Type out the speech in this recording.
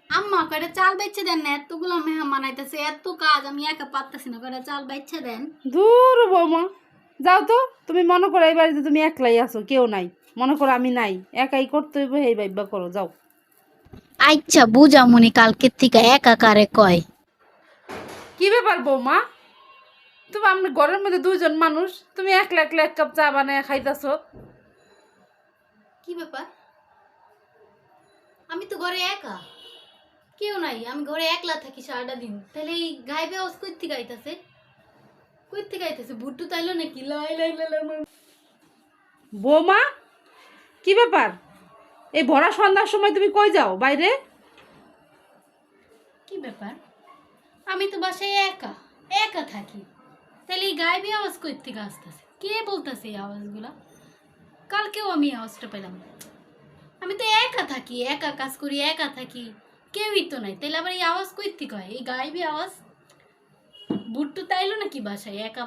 আম্মা কয়টা চাল বেচে দেন না, এতগুলো মেহমান আইতেছে, এত কাজ আমি একা পারতেছি না, কয়টা চাল বেচে দেন। দূর বৌমা, যাও তো। তুমি মনে করো এই বাড়িতে তুমি একলাই আছো, কেউ নাই। মনে করো আমি নাই, একাই করতে হইব, এই ভাইবা করো, যাও। আচ্ছা বুঝামুনি কালকের থেকে একা কারে কয়। কি ব্যাপার বৌমা, তুমি আমি ঘরের মধ্যে দুইজন মানুষ, তুমি একলা একলা এক কাপ চা বানায় খাইতেছো। কি ব্যাপার? আমি তো ঘরে একা, কেউ নাই, আমি ঘরে একলা থাকি সারাটা দিন, তাহলে এই গাইবে আওয়াজ কই থেকে আইতাছে? কই থেকে আইতাছে? ভুট্টু তাইলো নাকি? লাই লাই লাই লাই। বৌমা, কি ব্যাপার? এই ভরা সন্ধ্যার সময় তুমি কই যাও বাইরে? কি ব্যাপার? আমি তো বাসায় একা একা থাকি, তাহলে এই গাইবে আওয়াজ কই থেকে আসতেছে? কে বলতেছে এই আওয়াজগুলা? কালকেও আমি আওয়াজটা পেলাম। আমি তো একা থাকি, একা কাজ করি, একা থাকি, কেউই তো নাই, তাহলে আবার এই আওয়াজ কই থেকে হয়? এই গাইবে আওয়াজ ভুট্টু তাইলো নাকি বাসায় একা?